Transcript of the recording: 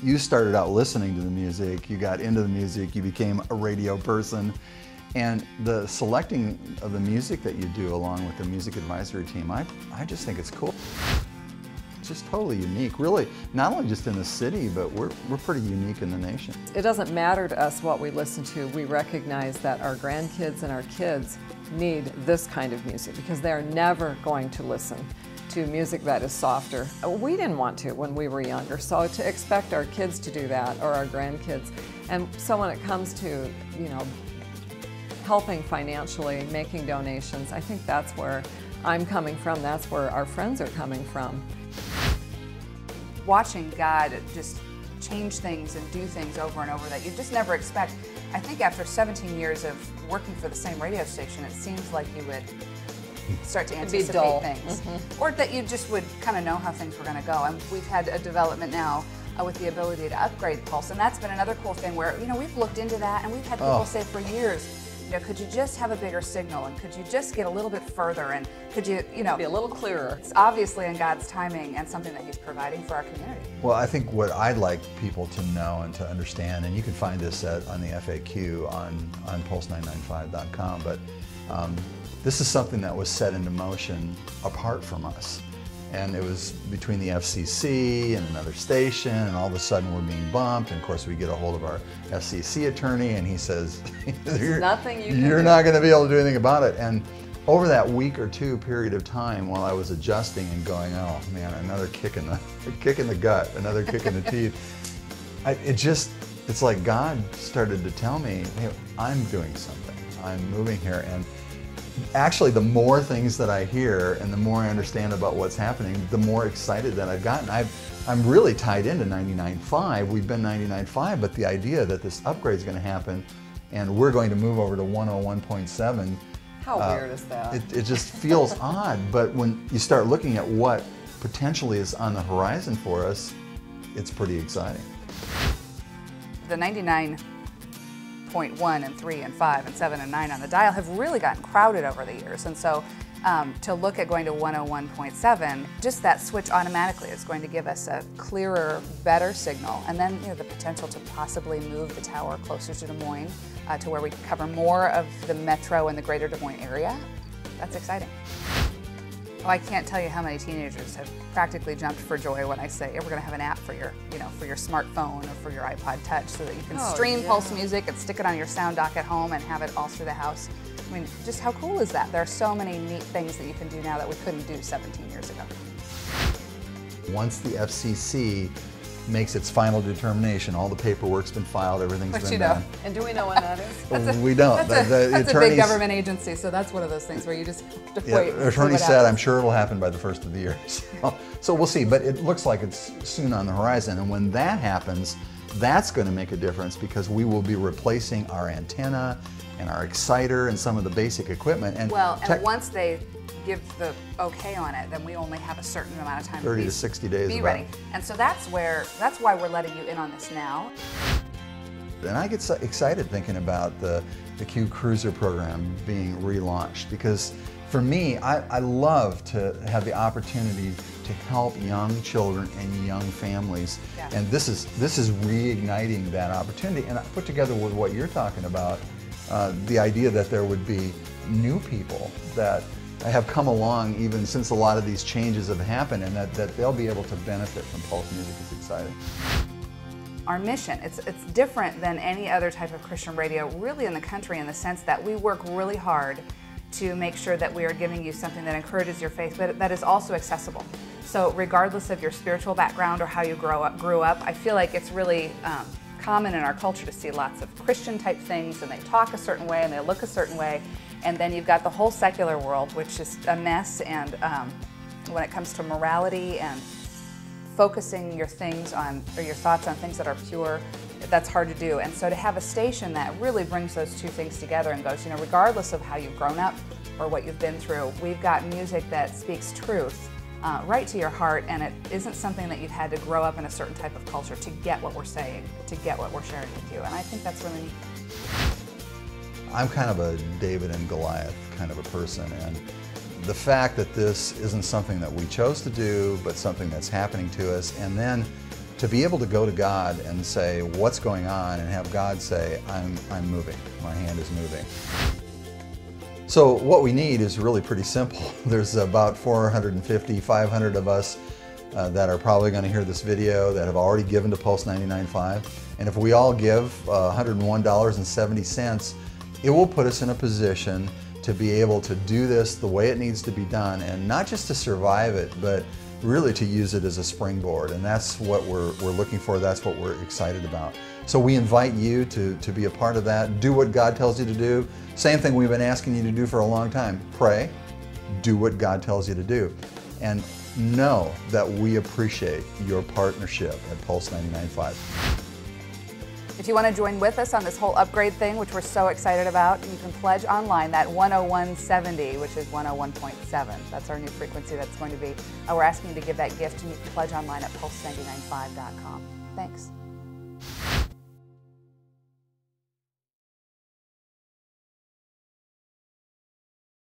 You started out listening to the music, you got into the music, you became a radio person, and the selecting of the music that you do along with the music advisory team, I just think it's cool. It's just totally unique, really, not only just in the city, but we're pretty unique in the nation. It doesn't matter to us what we listen to. We recognize that our grandkids and our kids need this kind of music because they're never going to listen to music that is softer. We didn't want to when we were younger, so to expect our kids to do that, or our grandkids. And so when it comes to, you know, helping financially, making donations, I think that's where I'm coming from, that's where our friends are coming from. Watching God just change things and do things over and over that you just never expect. I think after 17 years of working for the same radio station, it seems like you would start to anticipate things. Or that you just would kind of know how things were going to go. And we've had a development now with the ability to upgrade Pulse, and that's been another cool thing where, you know, we've looked into that and we've had people say for years, you know, could you just have a bigger signal, and could you just get a little bit further, and could you, you know, be a little clearer. It's obviously in God's timing and something that He's providing for our community. Well, I think what I'd like people to know and to understand, and you can find this on the FAQ on pulse995.com, but this is something that was set into motion apart from us. And it was between the FCC and another station, and all of a sudden we're being bumped, and of course we get a hold of our FCC attorney, and he says, you're not going to be able to do anything about it. And over that week or two period of time while I was adjusting and going, oh man, another kick in the gut, another kick in the teeth, it's like God started to tell me, hey, I'm doing something, I'm moving here. And actually, the more things that I hear and the more I understand about what's happening, the more excited that I've gotten. I'm really tied into 99.5. We've been 99.5, but the idea that this upgrade is going to happen and we're going to move over to 101.7. How weird is that? It just feels odd, but when you start looking at what potentially is on the horizon for us, it's pretty exciting. The 99.1 and 3 and 5 and 7 and 9 on the dial have really gotten crowded over the years, and so to look at going to 101.7, just that switch automatically is going to give us a clearer, better signal, and then, you know, the potential to possibly move the tower closer to Des Moines to where we can cover more of the metro and the greater Des Moines area. That's exciting. Oh, I can't tell you how many teenagers have practically jumped for joy when I say, hey, we're going to have an app for your, you know, for your smartphone or for your iPod Touch, so that you can stream Pulse music and stick it on your sound dock at home and have it all through the house. I mean, just how cool is that? There are so many neat things that you can do now that we couldn't do 17 years ago. Once the FCC makes its final determination, all the paperwork's been filed, everything's been done. And do we know when that is? We don't. That's a big government agency, so that's one of those things where you just have to wait. The attorney said, I'm sure it'll happen by the first of the year. So we'll see, but it looks like it's soon on the horizon, and when that happens, that's going to make a difference because we will be replacing our antenna and our exciter and some of the basic equipment. And once they give the okay on it, then we only have a certain amount of time 30 to 60 days be ready. And so that's why we're letting you in on this now. And I get so excited thinking about the Q Cruiser program being relaunched, because for me, I love to have the opportunity to help young children and young families. Yeah. And this is reigniting that opportunity. And I put together with what you're talking about, the idea that there would be new people that have come along even since a lot of these changes have happened, and that they'll be able to benefit from Pulse music is exciting. Our mission, it's different than any other type of Christian radio really in the country, in the sense that we work really hard to make sure that we are giving you something that encourages your faith, but that is also accessible. So regardless of your spiritual background or how you grew up, I feel like it's really common in our culture to see lots of Christian type things, and they talk a certain way and they look a certain way, and then you've got the whole secular world, which is a mess, and when it comes to morality and focusing your thoughts on things that are pure, that's hard to do. And so to have a station that really brings those two things together and goes, you know, regardless of how you've grown up or what you've been through, we've got music that speaks truth right to your heart, and it isn't something that you've had to grow up in a certain type of culture to get what we're saying, to get what we're sharing with you. And I think that's really neat. I'm kind of a David and Goliath kind of a person, and the fact that this isn't something that we chose to do, but something that's happening to us, and then to be able to go to God and say what's going on and have God say, I'm moving, my hand is moving. So what we need is really pretty simple. There's about 450, 500 of us that are probably going to hear this video that have already given to Pulse 99.5. And if we all give $101.70, it will put us in a position to be able to do this the way it needs to be done, and not just to survive it, but really to use it as a springboard. And that's what we're looking for, that's what we're excited about. So we invite you to be a part of that. Do what God tells you to do. Same thing we've been asking you to do for a long time. Pray, do what God tells you to do. And know that we appreciate your partnership at Pulse 99.5. If you want to join with us on this whole upgrade thing, which we're so excited about, you can pledge online that 101.70, which is 101.7. That's our new frequency that's going to be. We're asking you to give that gift, and you can pledge online at pulse99.5.com. Thanks.